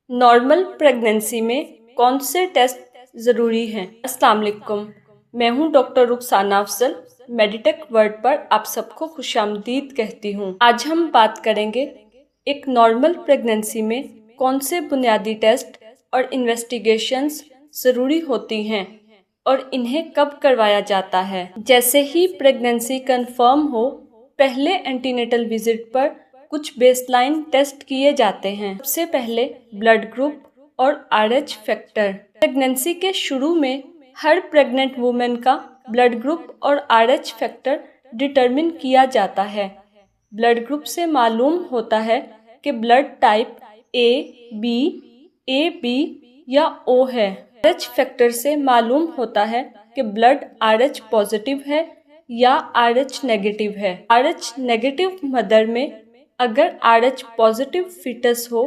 Normal pregnancy में कौन से टेस्ट ज़रूरी हैं? अस्सलाम वालेकुम, मैं हूं doctor Rukhsana Afzal. Meditech world पर आप सबको खुशामदीद कहती हूं। आज हम बात करेंगे एक नॉर्मल प्रेगनेंसी में कौन से बुनियादी टेस्ट और इन्वेस्टिगेशंस ज़रूरी होती हैं और इन्हें कब करवाया जाता है। जैसे ही प्रेगनेंसी कंफर्म हो, पहले एंटीनेटल विजिट पर कुछ बेसलाइन टेस्ट किए जाते हैं। सबसे पहले ब्लड ग्रुप और RH फैक्टर। प्रेगनेंसी के शुरू में हर प्रेग्नेंट वुमेन का ब्लड ग्रुप और RH फैक्टर डिटरमिन किया जाता है। ब्लड ग्रुप से मालूम होता है कि blood type A, B, AB या O है। RH फैक्टर से मालूम होता है कि ब्लड RH पॉजिटिव है या RH नेगेटिव है। RH नेगेटिव मदर में अगर RH पॉजिटिव फीटस हो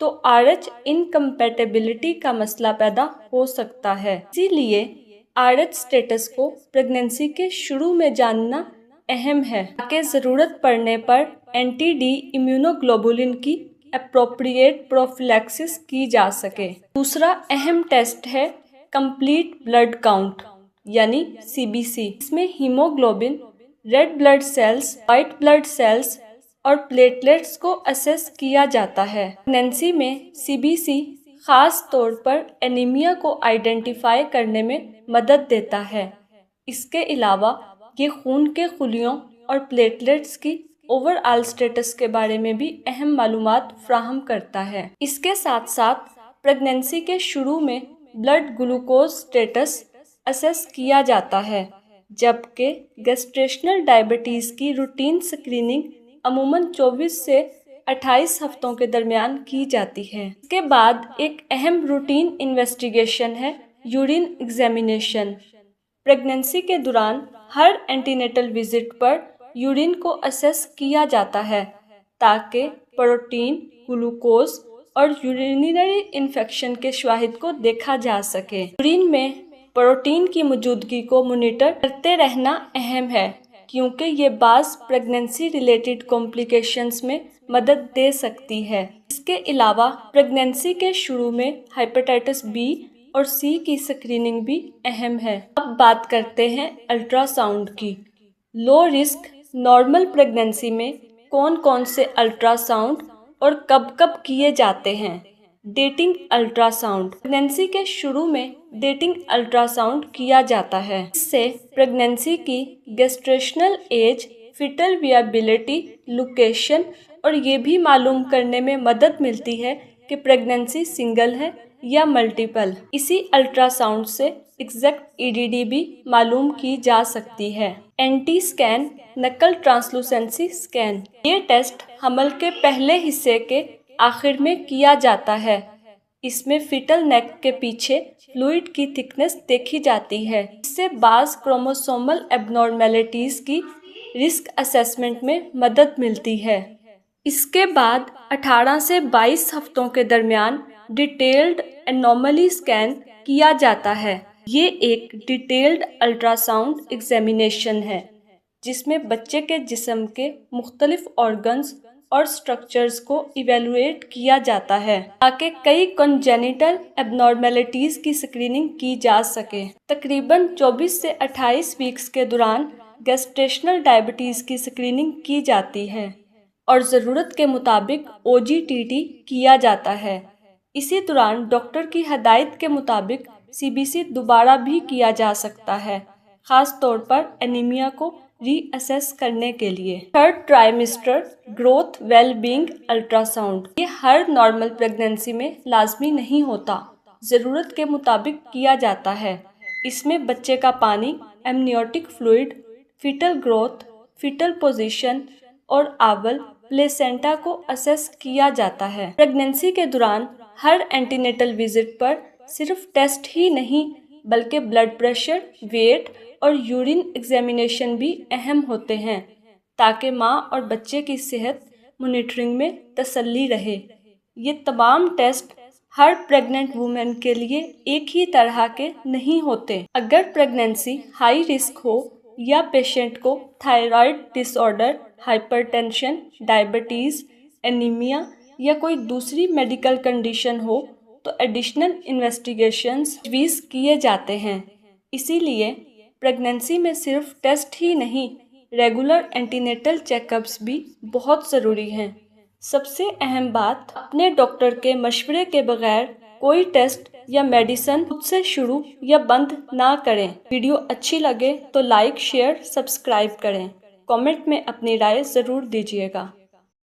तो RH इनकम्पैटिबिलिटी का मसला पैदा हो सकता है। इसीलिए RH स्टेटस को प्रेगनेंसी के शुरू में जानना अहम है ताकि ज़रूरत पड़ने पर एंटी-D इम्यूनोग्लोबुलिन की एप्रोप्रिएट प्रोफिलैक्सिस की जा सके। दूसरा अहम टेस्ट है कंप्लीट ब्लड काउंट यानी CBC। इसमें haemoglobin, red blood cells, white blood cells और प्लेटलेट्स को असेस किया जाता है। प्रेगनेंसी में CBC खास तौर पर एनीमिया को आइडेंटिफाई करने में मदद देता है। इसके अलावा ये खून के खुलियों और प्लेटलेट्स की ओवरऑल स्टेटस के बारे में भी अहम मालूमात फ्राहम करता है। इसके साथ साथ प्रेगनेंसी के शुरू में ब्लड ग्लूकोज स्टेटस असेस किया जाता है, जबकि गेस्टेशनल डायबिटीज़ की रूटीन स्क्रीनिंग अमूमन 24 से 28 हफ्तों के दरमियान की जाती है। इसके बाद एक अहम रूटीन इन्वेस्टिगेशन है यूरिन एग्जामिनेशन। प्रेगनेंसी के दौरान हर एंटीनेटल विजिट पर यूरिन को असेस किया जाता है ताकि प्रोटीन, ग्लूकोज और यूरिनरी इन्फेक्शन के शवाहिद को देखा जा सके। यूरिन में प्रोटीन की मौजूदगी को मॉनिटर करते रहना अहम है क्योंकि ये बाज़ प्रेगनेंसी रिलेटेड कॉम्प्लिकेशंस में मदद दे सकती है। इसके अलावा प्रेगनेंसी के शुरू में हेपेटाइटिस B और C की स्क्रीनिंग भी अहम है। अब बात करते हैं अल्ट्रासाउंड की। लो रिस्क नॉर्मल प्रेगनेंसी में कौन कौन से अल्ट्रासाउंड और कब कब किए जाते हैं। Dating ultrasound. प्रेगनेंसी के शुरू में डेटिंग अल्ट्रासाउंड किया जाता है। इससे प्रेगनेंसी की gestational age, fetal viability, location और ये भी मालूम करने में मदद मिलती है कि प्रेगनेंसी सिंगल है या मल्टीपल। इसी अल्ट्रासाउंड से एग्जैक्ट EDD भी मालूम की जा सकती है। एंटी स्कैन नकल ट्रांसलूसेंसी स्कैन। ये टेस्ट हमल के पहले हिस्से के आखिर में किया जाता है। इसमें फिटल नेक के पीछे फ्लूइड की थिकनेस देखी जाती है। इससे बाज़ क्रोमोसोमल एबनॉर्मेलिटीज़ की रिस्क असेसमेंट में मदद मिलती है। इसके बाद 18 से 22 हफ्तों के दरमियान डिटेल्ड एनोमली स्कैन किया जाता है। ये एक डिटेल्ड अल्ट्रासाउंड एग्जामिनेशन है जिसमें बच्चे के जिस्म के मुख्तलिफ ऑर्गन्स और स्ट्रक्चर्स को इवेलुएट किया जाता है ताकि कई कॉन्जेनिटल एबनॉर्मेलिटीज़ की स्क्रीनिंग की जा सके। तकरीबन 24 से 28 वीक्स के दौरान गेस्टेशनल डायबिटीज़ की स्क्रीनिंग की जाती है और ज़रूरत के मुताबिक OGTT किया जाता है। इसी दौरान डॉक्टर की हदायत के मुताबिक CBC दोबारा भी किया जा सकता है, ख़ास तौर पर एनीमिया को रीअसेस करने के लिए। Third trimester growth wellbeing ultrasound. ये हर नॉर्मल प्रेगनेंसी में लाजमी नहीं होता, ज़रूरत के मुताबिक किया जाता है। इसमें बच्चे का पानी, amniotic fluid, fetal growth, fetal position और आवर प्लेसेंटा को असेस किया जाता है। प्रेगनेंसी के दौरान हर एंटीनेटल विजिट पर सिर्फ टेस्ट ही नहीं बल्कि ब्लड प्रेशर, वेट और यूरिन एग्जामिनेशन भी अहम होते हैं ताकि माँ और बच्चे की सेहत मॉनिटरिंग में तसल्ली रहे। ये तमाम टेस्ट हर प्रेग्नेंट वुमेन के लिए एक ही तरह के नहीं होते। अगर प्रेगनेंसी हाई रिस्क हो या पेशेंट को thyroid disorder, hypertension, diabetes, anaemia या कोई दूसरी मेडिकल कंडीशन हो तो एडिशनल इन्वेस्टिगेशंस तजवीज़ किए जाते हैं। इसीलिए प्रेगनेंसी में सिर्फ टेस्ट ही नहीं, रेगुलर एंटीनेटल चेकअप्स भी बहुत ज़रूरी हैं। सबसे अहम बात, अपने डॉक्टर के मशवरे के बगैर कोई टेस्ट या मेडिसिन खुद से शुरू या बंद ना करें। वीडियो अच्छी लगे तो लाइक, शेयर, सब्सक्राइब करें। कमेंट में अपनी राय ज़रूर दीजिएगा।